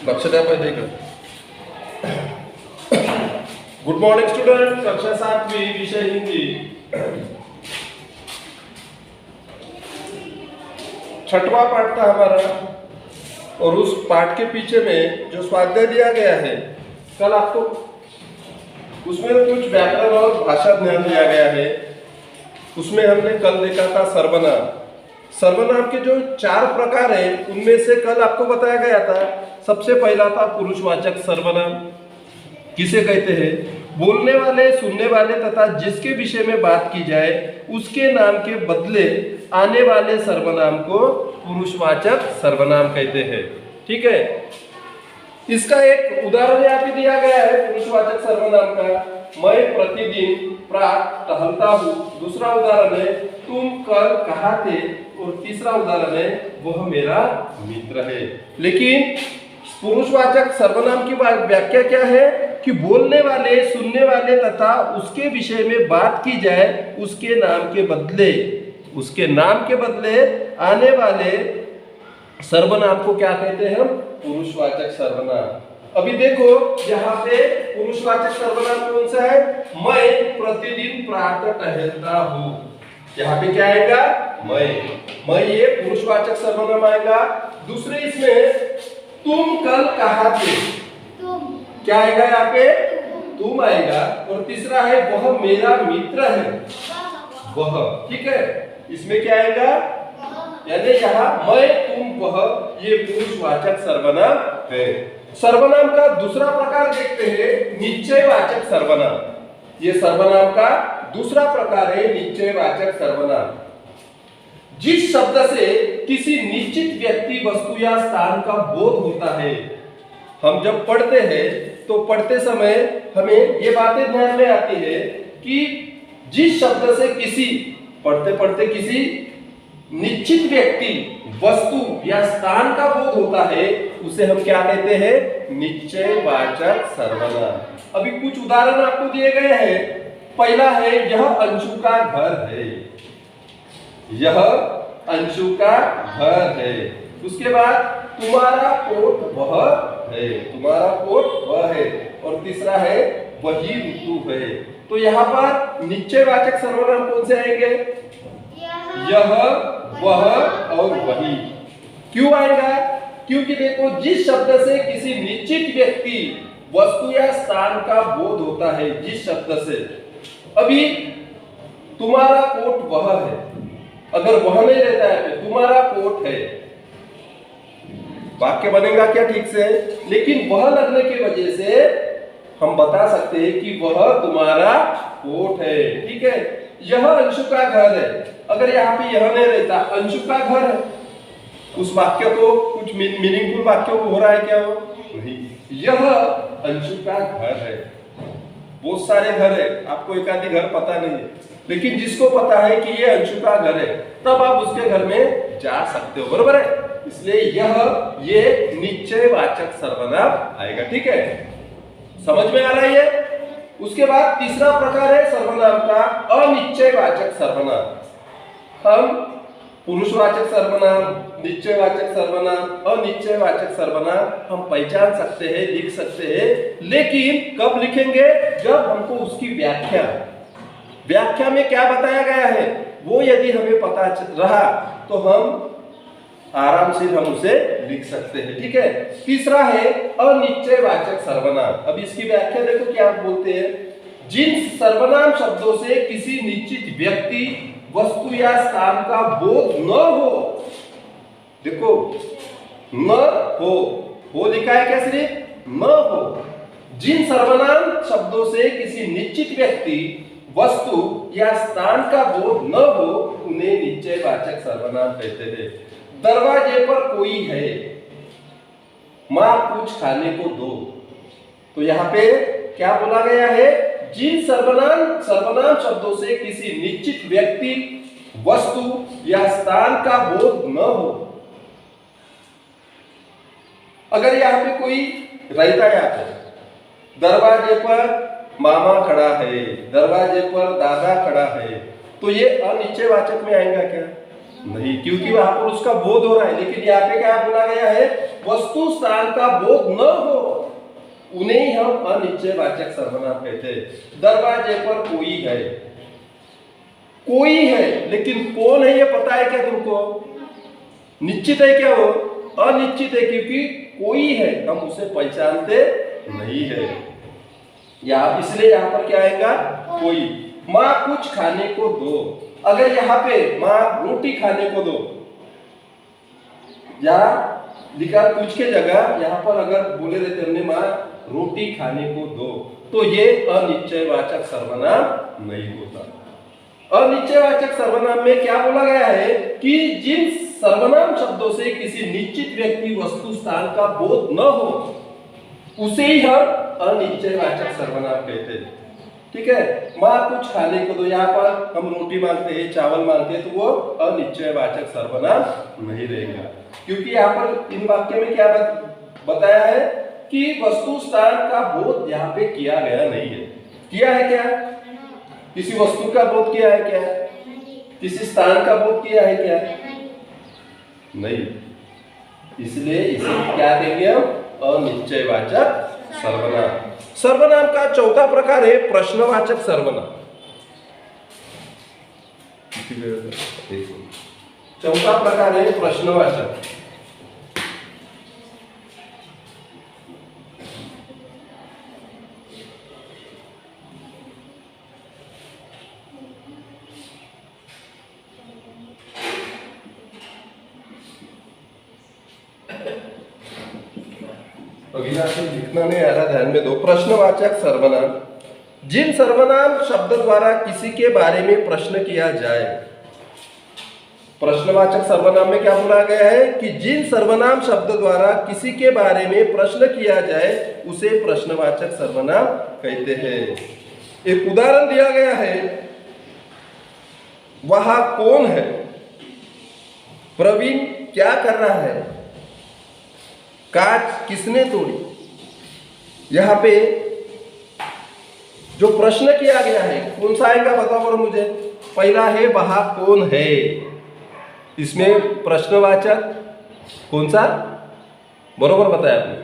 लक्ष द्या पहिले इकडे. Good morning student. कक्षा 7वीं विषय हिंदी. छठवां पाठ था हमारा और उस पाठ के पीछे में जो स्वाध्याय दिया गया है कल आपको, उसमें कुछ व्याकरण और भाषा ज्ञान दिया गया है. उसमें हमने कल देखा था सर्वनाम. सर्वनाम के जो 4 प्रकार है उनमें से कल आपको बताया गया था. सबसे पहला था पुरुषवाचक सर्वनाम. किसे कहते हैं? बोलने वाले, सुनने वाले तथा जिसके विषय में बात की जाए उसके नाम के बदले आने वाले सर्वनाम को पुरुषवाचक सर्वनाम कहते हैं. ठीक है. इसका एक उदाहरण यहाँ पे दिया गया है पुरुषवाचक सर्वनाम का. मैं प्रतिदिन प्रातः टहलता हूँ. दूसरा उदाहरण है तुम कल कहाँ थे. और तीसरा उदाहरण है वह मेरा मित्र है. लेकिन पुरुषवाचक सर्वनाम की व्याख्या क्या है कि बोलने वाले, सुनने वाले तथा उसके विषय में बात की जाए उसके नाम के बदले आने वाले सर्वनाम को क्या कहते हैं हम? पुरुषवाचक सर्वनाम. अभी देखो यहाँ पे पुरुषवाचक सर्वनाम कौन सा है? मैं प्रतिदिन प्रातः टहलता हूँ. यहाँ पे क्या आएगा? मैं ये पुरुषवाचक सर्वनाम आएगा. दूसरे इसमें तुम कल कहाँ थे. क्या आएगा यहाँ पे? तुम आएगा. और तीसरा है वह मेरा मित्र है. वह. ठीक है. इसमें क्या आएगा? यानी यहाँ मैं, तुम, वह, ये पुरुषवाचक सर्वनाम है. सर्वनाम का दूसरा प्रकार देखते हैं निश्चयवाचक सर्वनाम. ये सर्वनाम का दूसरा प्रकार है निश्चयवाचक सर्वनाम. जिस शब्द से किसी निश्चित व्यक्ति, वस्तु या स्थान का बोध होता है. हम जब पढ़ते हैं तो पढ़ते समय हमें ये बातें ध्यान में आती है कि जिस शब्द से किसी, पढ़ते पढ़ते किसी निश्चित व्यक्ति, वस्तु या स्थान का बोध होता है उसे हम क्या कहते हैं? निश्चयवाचक सर्वनाम. अभी कुछ उदाहरण आपको दिए गए हैं. पहला है यह अंशु का घर है. यह अंशु का घर है. उसके बाद तुम्हारा कोट वह है. तुम्हारा कोट वह है. और तीसरा है वही ऋतु है. तो यहाँ पर निश्चयवाचक सर्वनाम कौन से आएंगे? यह, वह और वही. क्यों आएगा? क्योंकि देखो जिस शब्द से किसी निश्चित व्यक्ति, वस्तु या स्थान का बोध होता है, जिस शब्द से. अभी तुम्हारा कोट वह है, अगर वह नहीं रहता है तो तुम्हारा कोट है, वाक्य बनेगा क्या ठीक से? लेकिन वह लगने की वजह से हम बता सकते हैं कि वह तुम्हारा कोट है. ठीक है. यह अंशु का घर है. अगर यहाँ पे यह नहीं रहता, अंशु का घर है, उस वाक्य को कुछ मीनिंगफुल वाक्यों को हो रहा है क्या? वो नहीं. यह अंशु का घर है. बहुत सारे घर है, आपको एक आधी घर पता नहीं है, लेकिन जिसको पता है कि ये अंशु का घर है तब आप उसके घर में जा सकते हो. बरोबर है. इसलिए ये निश्चयवाचक सर्वनाम आएगा. ठीक है. समझ में आ रहा है ये? उसके बाद तीसरा प्रकार है सर्वनाम का अनिश्चयवाचक सर्वनाम. हम पुरुषवाचक सर्वनाम, निश्चयवाचक सर्वनाम, अनिश्चयवाचक सर्वनाम हम पहचान सकते हैं, लिख सकते हैं. लेकिन कब लिखेंगे? जब हमको उसकी व्याख्या में क्या बताया गया है वो यदि हमें पता रहा तो हम आराम से हम उसे लिख सकते हैं. ठीक है. तीसरा है अनिश्चयवाचक सर्वनाम. अब इसकी व्याख्या देखो क्या बोलते हैं. जिन सर्वनाम शब्दों से किसी निश्चित व्यक्ति, वस्तु या स्थान का बोध न हो. देखो न हो लिखा है क्या? सिर्फ न हो. जिन सर्वनाम शब्दों से किसी निश्चित व्यक्ति, वस्तु या स्थान का बोध न हो उन्हें निश्चयवाचक सर्वनाम कहते हैं. दरवाजे पर कोई है, मां कुछ खाने को दो. तो यहाँ पे क्या बोला गया है? जिन सर्वनाम शब्दों से किसी निश्चित व्यक्ति, वस्तु या स्थान का बोध न हो. अगर यहाँ पे कोई रहता है, यहाँ पे दरवाजे पर मामा खड़ा है, दरवाजे पर दादा खड़ा है, तो ये अनिश्चयवाचक में आएगा क्या? नहीं, क्योंकि वहां पर उसका बोध हो रहा है। लेकिन यहाँ पे क्या बोला गया है, वस्तु स्थान का बोध न हो, उन्हें हम अनिश्चयवाचक सर्वनाम कहते हैं। दरवाजे पर कोई है, कोई है, लेकिन कौन है ये पता है क्या तुमको? निश्चित है क्या वो? अनिश्चित है, क्योंकि कोई है, हम उसे पहचानते नहीं है। इसलिए यहाँ पर क्या आएगा? कोई। माँ कुछ खाने को दो। अगर यहाँ पे माँ रोटी खाने को दो, या लिखा कुछ के जगह यहाँ पर अगर बोले देते हमने माँ रोटी खाने को दो, तो ये अनिश्चयवाचक सर्वनाम नहीं होता। अनिश्चयवाचक सर्वनाम में क्या बोला गया है कि जिन सर्वनाम शब्दों से किसी निश्चित व्यक्ति, वस्तु, स्थान का बोध न हो, उसे ही हम अनिश्चयवाचक सर्वनाम कहते हैं। ठीक है, माँ कुछ खाने को दो, यहाँ पर हम रोटी मांगते हैं, चावल मांगते हैं, तो वो अनिश्चयवाचक सर्वनाम नहीं रहेगा, क्योंकि यहाँ पर इन वाक्य में क्या बताया है कि वस्तु स्थान का बोध यहाँ पे किया गया नहीं है। किया है क्या? किसी वस्तु का बोध किया है क्या? किसी स्थान का बोध किया है क्या? नहीं। इसलिए इसे क्या कहेंगे हम? अनिश्चयवाचक सर्वनाम। सर्वनाम का चौथा प्रकार है प्रश्नवाचक सर्वनाम। चौथा प्रकार है प्रश्नवाचक। अविनाशी लिखना नहीं आ रहा, ध्यान में दो। प्रश्नवाचक सर्वनाम, जिन सर्वनाम शब्द द्वारा किसी के बारे में प्रश्न किया जाए। प्रश्नवाचक सर्वनाम में क्या बोला गया है कि जिन सर्वनाम शब्द द्वारा किसी के बारे में प्रश्न किया जाए, उसे प्रश्नवाचक सर्वनाम कहते हैं। एक उदाहरण दिया गया है, वहां कौन है? प्रवीण क्या कर रहा है? कांच किसने तोड़ी? यहां पे जो प्रश्न किया गया है कौन सा आएगा बताओ और मुझे। पहला है वहां कौन है, इसमें प्रश्नवाचक कौन सा? बरोबर बताया आपने,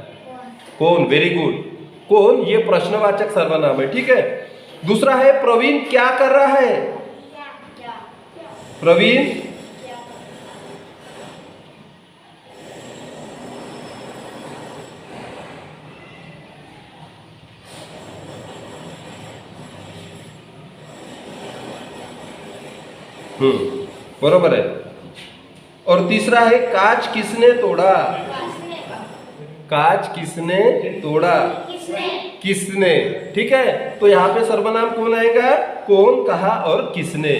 कौन। वेरी गुड, कौन ये प्रश्नवाचक सर्वनाम है। ठीक है, दूसरा है प्रवीण क्या कर रहा है? प्रवीण बरोबर है। और तीसरा है कांच किसने तोड़ा? कांच किसने तोड़ा? किसने। ठीक है, तो यहाँ पे सर्वनाम कौन आएगा? कौन, कहा और किसने।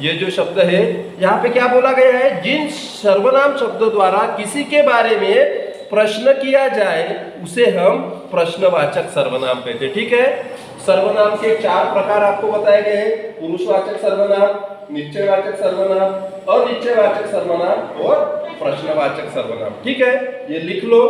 ये जो शब्द है यहाँ पे क्या बोला गया है? जिन सर्वनाम शब्दों द्वारा किसी के बारे में प्रश्न किया जाए, उसे हम प्रश्नवाचक सर्वनाम कहते हैं। ठीक है, सर्वनाम के 4 प्रकार आपको बताए गए हैं: पुरुषवाचक सर्वनाम, निश्चयवाचक सर्वनाम, अनिश्चयवाचक सर्वनाम और प्रश्नवाचक सर्वनाम। ठीक है, ये लिख लो।